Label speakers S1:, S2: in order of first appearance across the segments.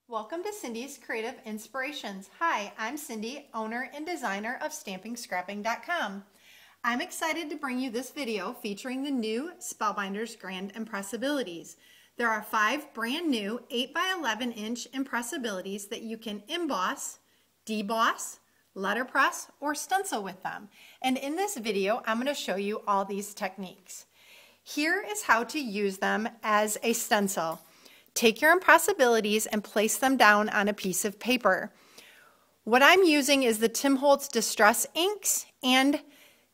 S1: Welcome to Cindy's Creative Inspirations. Hi, I'm Cindy, owner and designer of StampingScrapping.com. I'm excited to bring you this video featuring the new Spellbinders Grand Impressabilities. There are 5 brand new 8 by 11 inch Impressabilities that you can emboss, deboss, letterpress, or stencil with them. And in this video, I'm going to show you all these techniques. Here is how to use them as a stencil. Take your Impressabilities and place them down on a piece of paper. What I'm using is the Tim Holtz Distress Inks and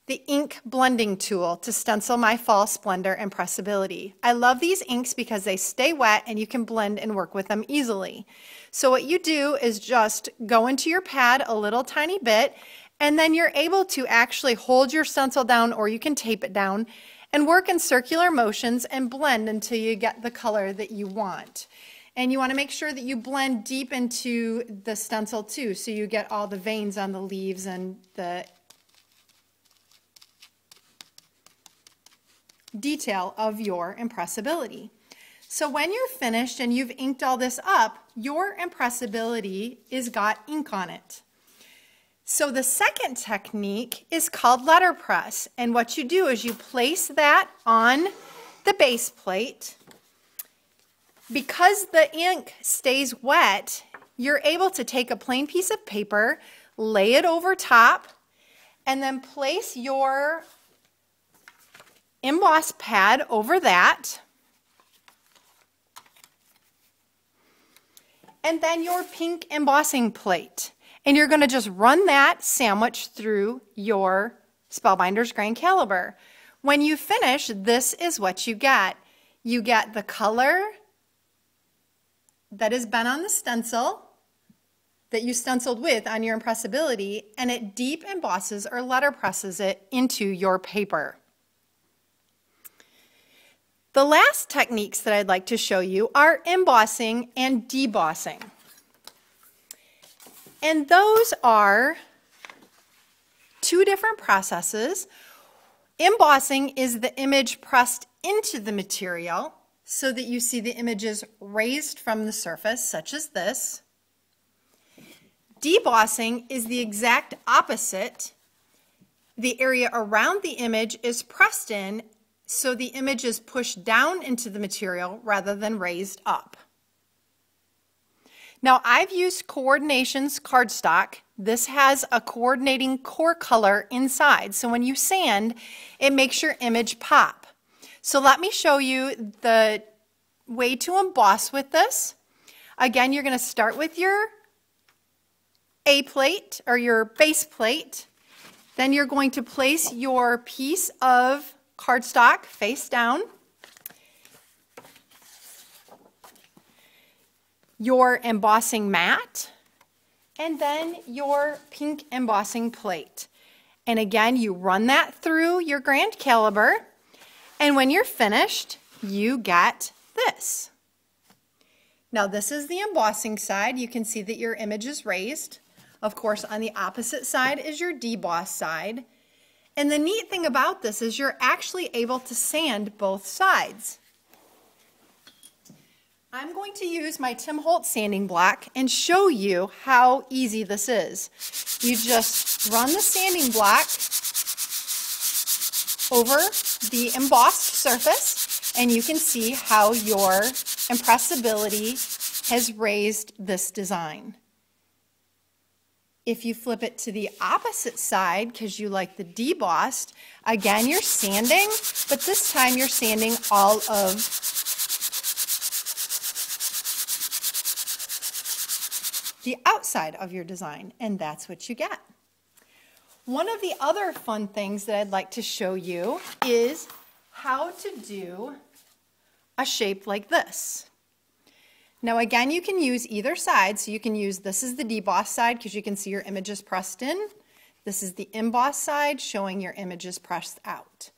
S1: the ink blending tool to stencil my Fall Splendor Impressability. I love these inks because they stay wet and you can blend and work with them easily. So what you do is just go into your pad a little tiny bit, and then you're able to actually hold your stencil down, or you can tape it down and work in circular motions and blend until you get the color that you want. And you want to make sure that you blend deep into the stencil too, so you get all the veins on the leaves and the detail of your Impressability. So when you're finished and you've inked all this up, your Impressability is got ink on it. So the second technique is called letterpress, and what you do is you place that on the base plate. Because the ink stays wet, you're able to take a plain piece of paper, lay it over top, and then place your emboss pad over that, and then your pink embossing plate. And you're going to just run that sandwich through your Spellbinders Grand Calibur. When you finish, this is what you get. You get the color that has been on the stencil that you stenciled with on your Impressability, and it deep embosses or letterpresses it into your paper. The last techniques that I'd like to show you are embossing and debossing. And those are 2 different processes. Embossing is the image pressed into the material so that you see the images raised from the surface, such as this. Debossing is the exact opposite. The area around the image is pressed in, so the image is pushed down into the material rather than raised up. Now, I've used Coordinations cardstock. This has a coordinating core color inside, so when you sand, it makes your image pop. So let me show you the way to emboss with this. Again, you're going to start with your A plate or your base plate. Then you're going to place your piece of cardstock face down, your embossing mat, and then your pink embossing plate. And again, you run that through your Grand Calibur, and when you're finished, you get this. Now this is the embossing side. You can see that your image is raised. Of course, on the opposite side is your deboss side. And the neat thing about this is you're actually able to sand both sides. I'm going to use my Tim Holtz sanding block and show you how easy this is. You just run the sanding block over the embossed surface, and you can see how your Impressability has raised this design. If you flip it to the opposite side, because you like the debossed, again you're sanding, but this time you're sanding all of the outside of your design, and that's what you get. One of the other fun things that I'd like to show you is how to do a shape like this. Now again, you can use either side, so you can use, this is the deboss side because you can see your images pressed in. This is the emboss side showing your images pressed out.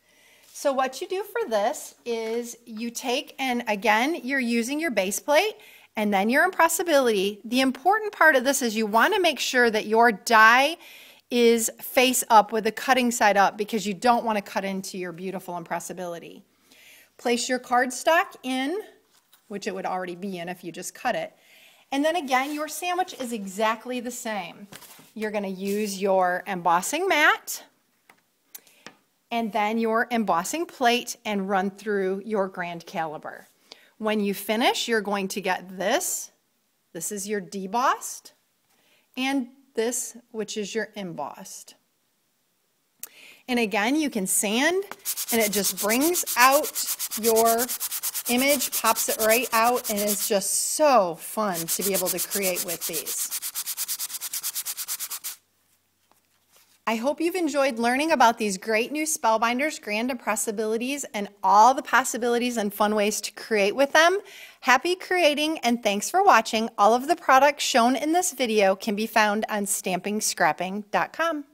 S1: So what you do for this is you take, and again, you're using your base plate and then your Impressability. The important part of this is you want to make sure that your die is face up with the cutting side up, because you don't want to cut into your beautiful Impressability. Place your cardstock in, which it would already be in if you just cut it, And then again, your sandwich is exactly the same. You're going to use your embossing mat and then your embossing plate and run through your grand caliber. When you finish, you're going to get this. This is your debossed, and this, which is your embossed. And again, you can sand, and it just brings out your image, pops it right out, and it's just so fun to be able to create with these. I hope you've enjoyed learning about these great new Spellbinders Grand Impressabilities and all the possibilities and fun ways to create with them. Happy creating, and thanks for watching. All of the products shown in this video can be found on StampingScrapping.com.